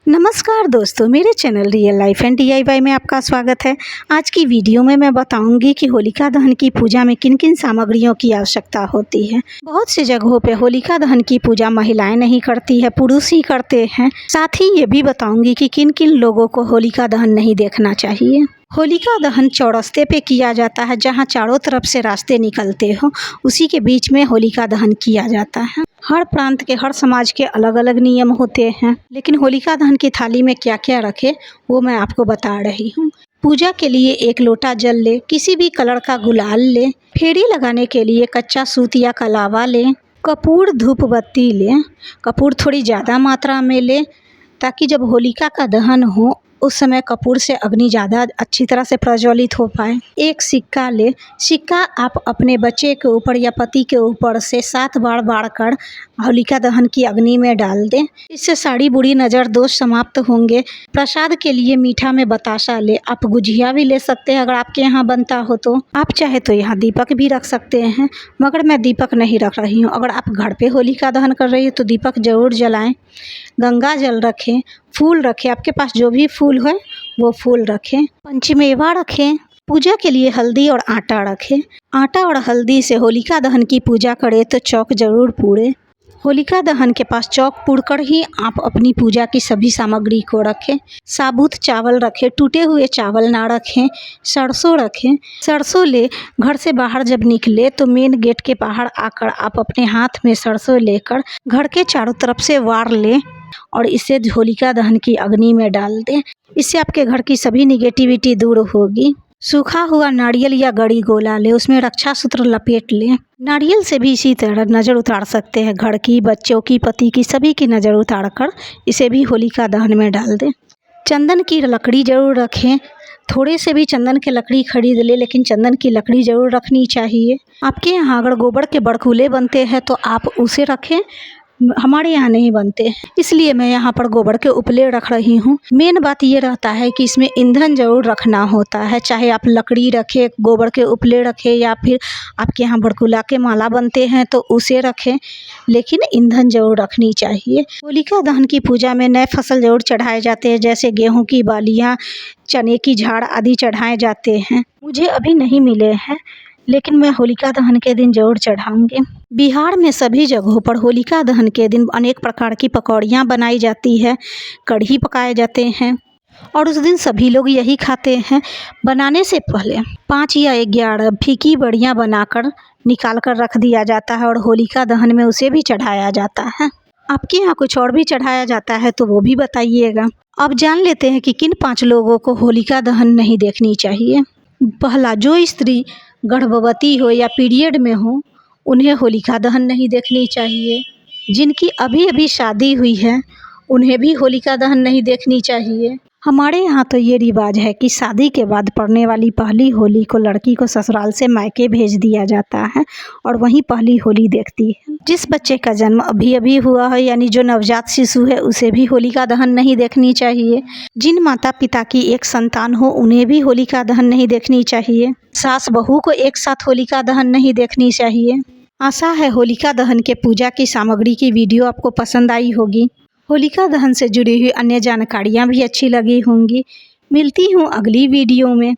नमस्कार दोस्तों, मेरे channel real life and DIY में आपका स्वागत है। आज की वीडियो में मैं बताऊंगी कि होलिका दहन की पूजा में किन किन सामग्रियों की आवश्यकता होती है। बहुत सी जगहों पे होलिका दहन की पूजा महिलाएं नहीं करती है, पुरुष ही करते हैं। साथ ही ये भी बताऊंगी कि किन किन लोगों को होलिका दहन नहीं देखना चाहिए। होलिका दहन चौरस्ते पे किया जाता है, जहाँ चारों तरफ से रास्ते निकलते हो, उसी के बीच में होलिका दहन किया जाता है। हर प्रांत के, हर समाज के अलग अलग नियम होते हैं, लेकिन होलिका दहन की थाली में क्या क्या रखे वो मैं आपको बता रही हूँ। पूजा के लिए 1 लोटा जल ले, किसी भी कलर का गुलाल ले, फेरी लगाने के लिए कच्चा सूत या कलावा ले, कपूर धूप बत्ती ले। कपूर थोड़ी ज़्यादा मात्रा में ले, ताकि जब होलिका का दहन हो उस समय कपूर से अग्नि ज़्यादा अच्छी तरह से प्रज्वलित हो पाए। 1 सिक्का ले। सिक्का आप अपने बच्चे के ऊपर या पति के ऊपर से 7 बार बार कर होलिका दहन की अग्नि में डाल दें। इससे सारी बुरी नज़र दोष समाप्त होंगे। प्रसाद के लिए मीठा में बताशा ले। आप गुजिया भी ले सकते हैं अगर आपके यहाँ बनता हो तो। आप चाहे तो यहाँ दीपक भी रख सकते हैं, मगर मैं दीपक नहीं रख रही हूँ। अगर आप घर पे होलिका दहन कर रही है तो दीपक ज़रूर जलाएं। गंगा जल रखें, फूल रखें, आपके पास जो भी फूल है वो फूल रखें। पंचमेवा रखें। पूजा के लिए हल्दी और आटा रखें। आटा और हल्दी से होलिका दहन की पूजा करें तो चौक जरूर पूरे। होलिका दहन के पास चौक पूर कर ही आप अपनी पूजा की सभी सामग्री को रखें। साबुत चावल रखें, टूटे हुए चावल ना रखें। सरसों रखें। सरसों ले, घर से बाहर जब निकले तो मेन गेट के बाहर आकर आप अपने हाथ में सरसों लेकर घर के चारों तरफ से वार लें और इसे होलिका दहन की अग्नि में डाल दें। इससे आपके घर की सभी निगेटिविटी दूर होगी। सूखा हुआ नारियल या गड़ी गोला ले, उसमें रक्षा सूत्र लपेट लें। नारियल से भी इसी तरह नज़र उतार सकते हैं, घर की, बच्चों की, पति की, सभी की नज़र उतार कर इसे भी होलिका दहन में डाल दें। चंदन की लकड़ी ज़रूर रखें। थोड़े से भी चंदन की लकड़ी खरीद ले, लेकिन चंदन की लकड़ी ज़रूर रखनी चाहिए। आपके यहाँ अगर गोबर के बड़कूले बनते हैं तो आप उसे रखें, हमारे यहाँ नहीं बनते, इसलिए मैं यहाँ पर गोबर के उपले रख रही हूँ। मेन बात ये रहता है कि इसमें ईंधन जरूर रखना होता है, चाहे आप लकड़ी रखें, गोबर के उपले रखें, या फिर आपके यहाँ बड़कुला के माला बनते हैं तो उसे रखें, लेकिन ईंधन जरूर रखनी चाहिए। होलिका दहन की पूजा में नए फसल जरूर चढ़ाए जाते हैं, जैसे गेहूँ की बालियाँ, चने की झाड़ आदि चढ़ाए जाते हैं। मुझे अभी नहीं मिले हैं, लेकिन मैं होलिका दहन के दिन जरूर चढ़ाऊंगी। बिहार में सभी जगहों पर होलिका दहन के दिन अनेक प्रकार की पकौड़ियाँ बनाई जाती है, कढ़ी पकाए जाते हैं और उस दिन सभी लोग यही खाते हैं। बनाने से पहले 5 या 11 फीकी बड़ियाँ बनाकर निकाल कर रख दिया जाता है और होलिका दहन में उसे भी चढ़ाया जाता है। आपके यहाँ कुछ और भी चढ़ाया जाता है तो वो भी बताइएगा। अब जान लेते हैं कि किन 5 लोगों को होलिका दहन नहीं देखनी चाहिए। पहला, जो स्त्री गर्भवती हो या पीरियड में हो उन्हें होलिका दहन नहीं देखनी चाहिए। जिनकी अभी अभी शादी हुई है उन्हें भी होलिका दहन नहीं देखनी चाहिए। हमारे यहाँ तो ये रिवाज है कि शादी के बाद पड़ने वाली पहली होली को लड़की को ससुराल से मायके भेज दिया जाता है और वहीं पहली होली देखती है। जिस बच्चे का जन्म अभी अभी हुआ है, यानी जो नवजात शिशु है, उसे भी होलिका दहन नहीं देखनी चाहिए। जिन माता पिता की एक संतान हो उन्हें भी होलिका दहन नहीं देखनी चाहिए। सास बहू को एक साथ होलिका दहन नहीं देखनी चाहिए। आशा है होलिका दहन के पूजा की सामग्री की वीडियो आपको पसंद आई होगी। होलिका दहन से जुड़ी हुई अन्य जानकारियाँ भी अच्छी लगी होंगी। मिलती हूँ अगली वीडियो में।